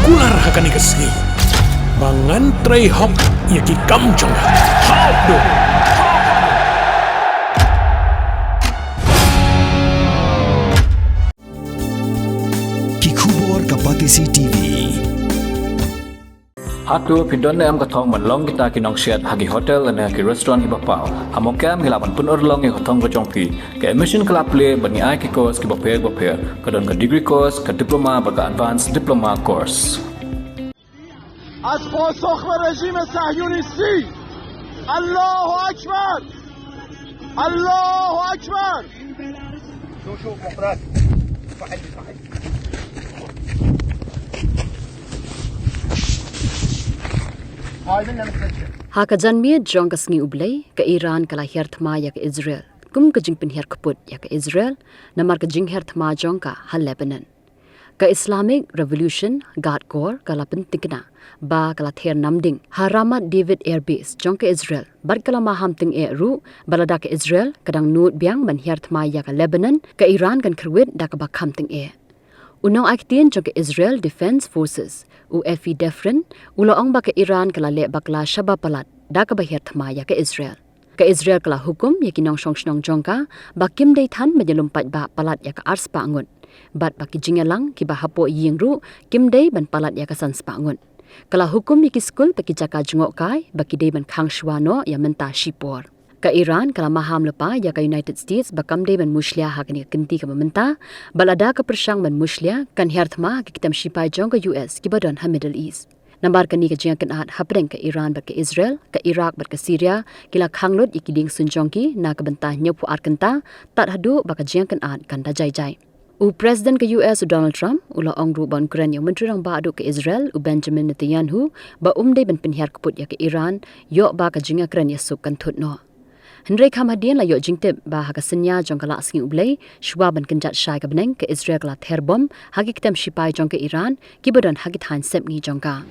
kular hakani kesni. Bangan tray hok yaki kamjong. Hapdeng. Kikubor kapatisi TV. Hatu pindon am kathong manlong kita kinong siat hagi hotel dan hagi restoran ibapau. Hamokam hilapan pun orlong yang kathong kejongpi. Ke emission kelap play bani ai ki course ki bapel kadon ke degree course ke diploma baka advanced diploma course. از پاسخ به رژیم صهیونیستی الله اکبر الله اکبر شوف مفرد فعل Haka janmia jong ka Sngew ublay ka Iran kala her Thma ya ka Israel. Kum ka jingpin her kaput ya ka Israel namar ka jing her Thma jong ka ha Lebanon. Ka Islamic Revolution God Corps kala pentikna ba kala ther namding Haramat David Air Base jong ka Israel bar kala ma hamting e ru balada ka Israel kadang nut Biang ban her Thma ya ka Lebanon ka Iran kan kerwit da ka ba hamting e. Unang aktin jong ka Israel Defense Forces UFE Defren ulo ang ba ka Iran kala le bakla shaba palat da ka ba her Thma ya ka Israel. Ka Israel kala hukum ya kinong song jongka ba kim day than majalumpat ba palat ya ka ars pa angon. Bat baki jingalang ki bahapo yingru kim day ban palat ya kasan spangun. Kala hukum yaki skul baki jaka jengok kai baki day ban khang shwano ya menta shipor. Ka Iran kala maham lepa ya ka United States bakam day ban muslia hakani kenti ka mementa balada ka persang ban muslia kan her Thma ki kitam shipai jong ka US ki badon ha Middle East. Nambar kani ka jeng kan at Hapdeng ka Iran bat ka Israel ka Iraq bat ka Syria kila khanglot ikiding sunjongki na ka benta nyopu arkenta tat hadu baka jeng kan at kan da jai. U President ke US Donald Trump ula ong ru ban Ukraine yang menteri rang ba adu ke Israel u Benjamin Netanyahu ba umdei ban pinhiar kaput ya ke Iran yo ba ka jinga Ukraine ya suk kan thut no. Henry Khamadian la yo jingtep ba ha ka senya jong kala Sngew ublei shwa ban kenjat shai ka beneng ke Israel kala ther bom hagi kitam shipai jong ke Iran ki badan hagi than sep ni jong ka.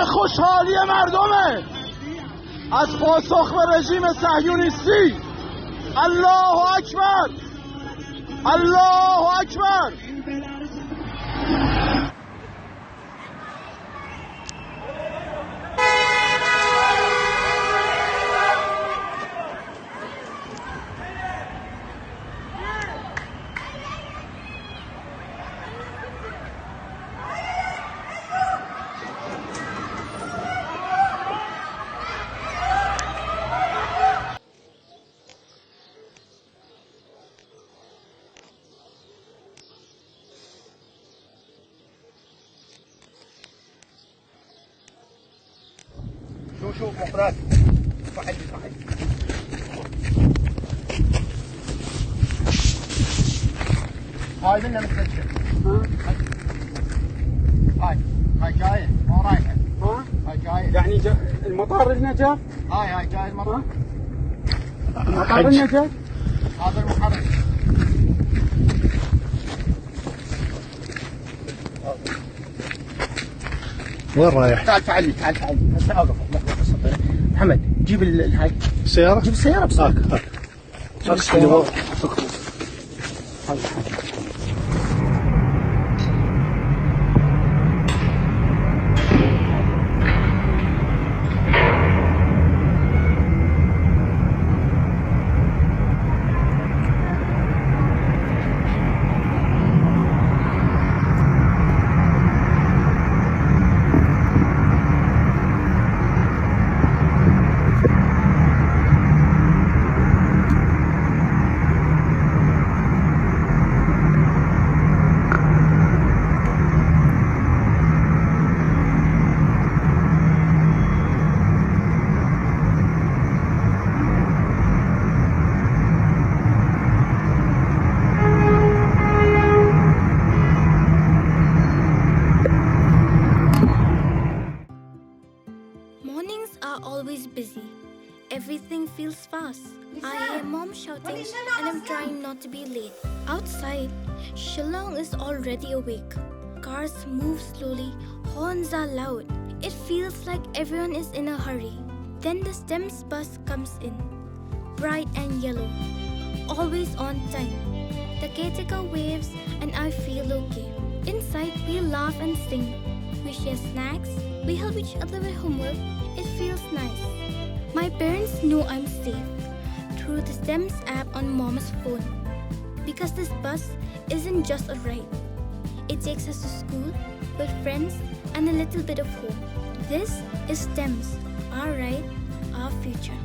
خوشحالی مردمه از پاسخ به رژیم صهیونیستی الله اکبر الله اکبر شوف مفرد فعل هاي منا متسجل هاي جاي ما رايحه هاي جاي يعني المطار النجف هاي جاي المطار مطار النجف هذا المحرك وين رايح؟ تعال تعال هسه اوقف محمد جيب هاي السيارة؟ جيب السيارة بس هاك السيارة Mornings are always busy. Everything feels fast. I hear mom shouting and I'm trying not to be late. Outside, Shillong is already awake. Cars move slowly, horns are loud. It feels like everyone is in a hurry. Then the STEMS bus comes in, bright and yellow, always on time. The caretaker waves and I feel okay. Inside, we laugh and sing. We share snacks. We help each other with homework. It feels nice. My parents know I'm safe through the STEMS app on mom's phone. Because this bus isn't just a ride. It takes us to school with friends and a little bit of hope. This is STEMS, our ride, our future.